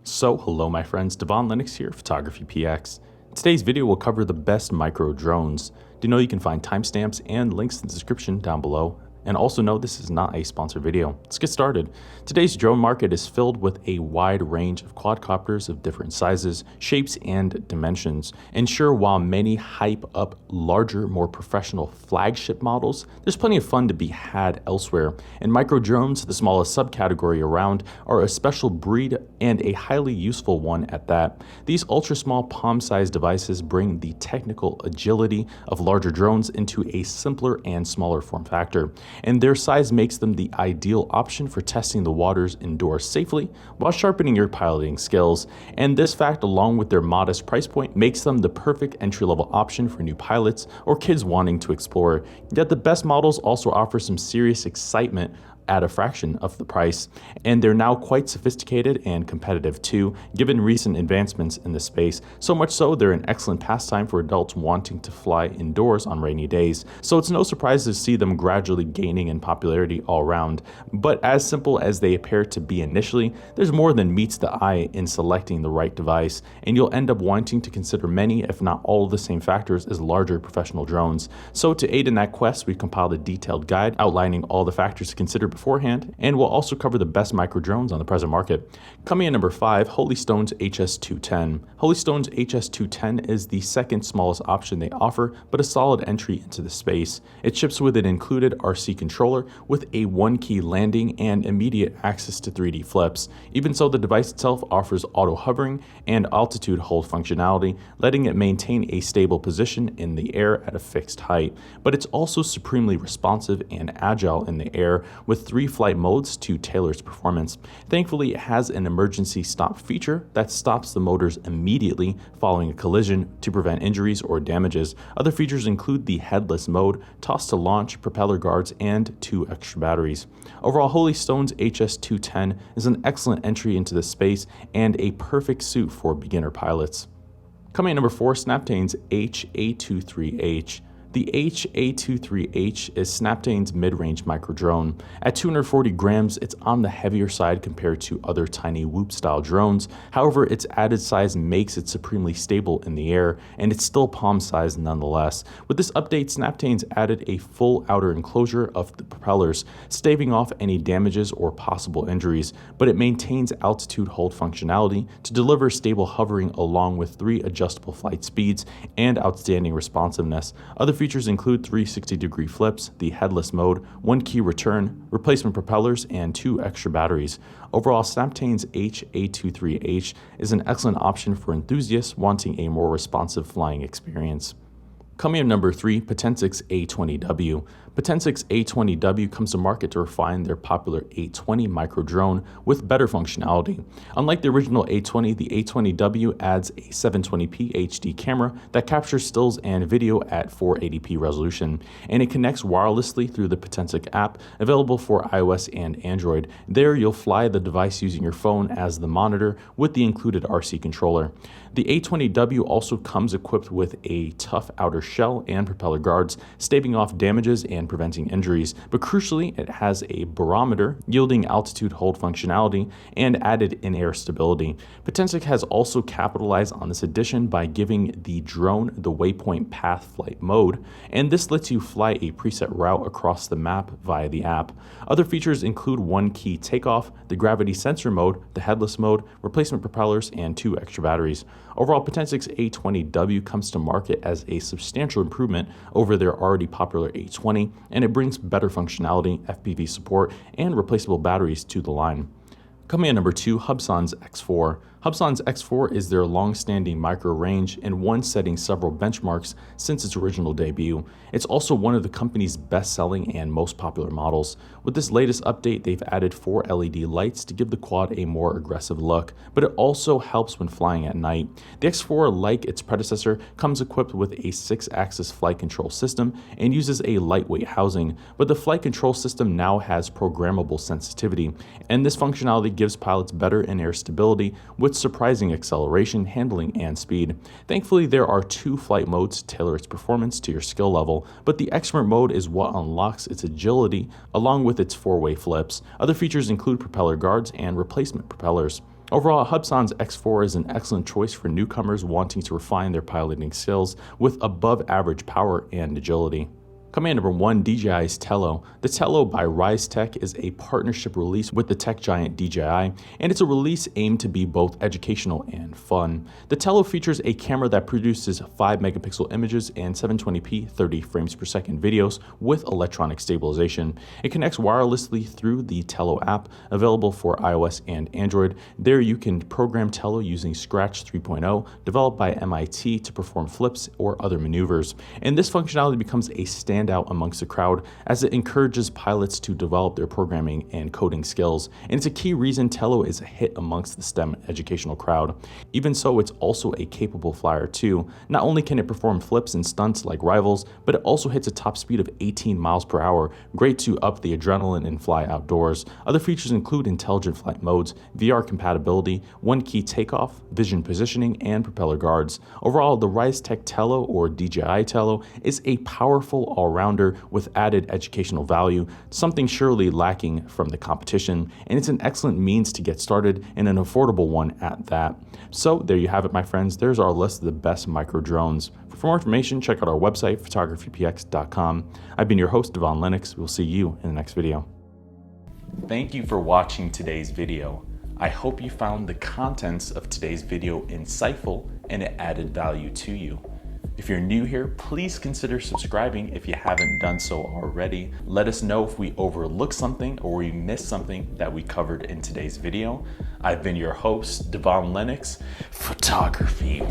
So hello my friends, Devaun Lennox here, PhotographyPX. In today's video we'll cover the best micro drones. Do know you can find timestamps and links in the description down below. And also know this is not a sponsored video. Let's get started. Today's drone market is filled with a wide range of quadcopters of different sizes, shapes, and dimensions. And sure, while many hype up larger, more professional flagship models, there's plenty of fun to be had elsewhere. And micro drones, the smallest subcategory around, are a special breed and a highly useful one at that. These ultra small palm-sized devices bring the technical agility of larger drones into a simpler and smaller form factor. And their size makes them the ideal option for testing the waters indoors safely while sharpening your piloting skills. And this fact, along with their modest price point, makes them the perfect entry-level option for new pilots or kids wanting to explore. Yet the best models also offer some serious excitement at a fraction of the price, and they're now quite sophisticated and competitive too, given recent advancements in the space. So much so, they're an excellent pastime for adults wanting to fly indoors on rainy days. So it's no surprise to see them gradually gaining in popularity all around. But as simple as they appear to be initially, there's more than meets the eye in selecting the right device, and you'll end up wanting to consider many, if not all, of the same factors as larger professional drones. So to aid in that quest, we've compiled a detailed guide outlining all the factors to consider beforehand, and we'll also cover the best micro drones on the present market. Coming in number 5, Holystone's HS210. Holystone's HS210 is the second smallest option they offer, but a solid entry into the space. It ships with an included RC controller with a one-key landing and immediate access to 3D flips. Even so, the device itself offers auto hovering and altitude hold functionality, letting it maintain a stable position in the air at a fixed height. But it's also supremely responsive and agile in the air, with 3 flight modes to tailor its performance. Thankfully, it has an emergency stop feature that stops the motors immediately following a collision to prevent injuries or damages. Other features include the headless mode, toss to launch, propeller guards, and 2 extra batteries. Overall, Holystone's HS210 is an excellent entry into the space and a perfect suit for beginner pilots. Coming in number 4, SNAPTAIN's A23H. The A23H is SNAPTAIN's mid-range micro drone. At 240 grams, it's on the heavier side compared to other tiny Whoop-style drones. However, its added size makes it supremely stable in the air, and it's still palm-sized nonetheless. With this update, SNAPTAIN's added a full outer enclosure of the propellers, staving off any damages or possible injuries, but it maintains altitude hold functionality to deliver stable hovering along with 3 adjustable flight speeds and outstanding responsiveness. Other features include 360-degree flips, the headless mode, 1-key return, replacement propellers, and 2 extra batteries. Overall, SNAPTAIN's A23H is an excellent option for enthusiasts wanting a more responsive flying experience. Coming in number 3, Potensic A20W. Potensic A20W comes to market to refine their popular A20 micro drone with better functionality. Unlike the original A20, the A20W adds a 720p HD camera that captures stills and video at 480p resolution, and it connects wirelessly through the Potensic app, available for iOS and Android. There, you'll fly the device using your phone as the monitor with the included RC controller. The A20W also comes equipped with a tough outer shell and propeller guards, staving off damages and preventing injuries, but crucially, it has a barometer yielding altitude hold functionality and added in-air stability. Potensic has also capitalized on this addition by giving the drone the waypoint path flight mode, and this lets you fly a preset route across the map via the app. Other features include 1-key takeoff, the gravity sensor mode, the headless mode, replacement propellers, and 2 extra batteries. Overall, Potensic A20W comes to market as a substantial improvement over their already popular A20, and it brings better functionality, FPV support, and replaceable batteries to the line. Coming in number 2, Hubsan's X4. Hubsan's X4 is their long-standing micro range and one setting several benchmarks since its original debut. It's also one of the company's best-selling and most popular models. With this latest update, they've added 4 LED lights to give the quad a more aggressive look, but it also helps when flying at night. The X4, like its predecessor, comes equipped with a 6-axis flight control system and uses a lightweight housing, but the flight control system now has programmable sensitivity, and this functionality gives pilots better in-air stability with surprising acceleration, handling, and speed. Thankfully, there are 2 flight modes to tailor its performance to your skill level, but the expert mode is what unlocks its agility along with its 4-way flips. Other features include propeller guards and replacement propellers. Overall, Hubsan's X4 is an excellent choice for newcomers wanting to refine their piloting skills with above average power and agility. Coming in number 1, DJI's Tello. The Tello by Rise Tech is a partnership release with the tech giant DJI, and it's a release aimed to be both educational and fun. The Tello features a camera that produces 5 megapixel images and 720p 30 frames per second videos with electronic stabilization. It connects wirelessly through the Tello app, available for iOS and Android. There you can program Tello using Scratch 3.0, developed by MIT to perform flips or other maneuvers. And this functionality becomes a standout amongst the crowd as it encourages pilots to develop their programming and coding skills, and it's a key reason Tello is a hit amongst the STEM educational crowd. Even so, it's also a capable flyer too. Not only can it perform flips and stunts like rivals, but it also hits a top speed of 18 miles per hour, great to up the adrenaline and fly outdoors. Other features include intelligent flight modes, VR compatibility, one-key takeoff, vision positioning, and propeller guards. Overall, the Rise Tech Tello, or DJI Tello, is a powerful all-rounder with added educational value, something surely lacking from the competition, and it's an excellent means to get started and an affordable one at that. So there you have it, my friends. There's our list of the best micro drones. For more information, check out our website, PhotographyPX.com. I've been your host, Devaun Lennox. We'll see you in the next video. Thank you for watching today's video. I hope you found the contents of today's video insightful and it added value to you. If you're new here, please consider subscribing if you haven't done so already. Let us know if we overlooked something or we missed something that we covered in today's video. I've been your host, Devaun Lennox. Photography.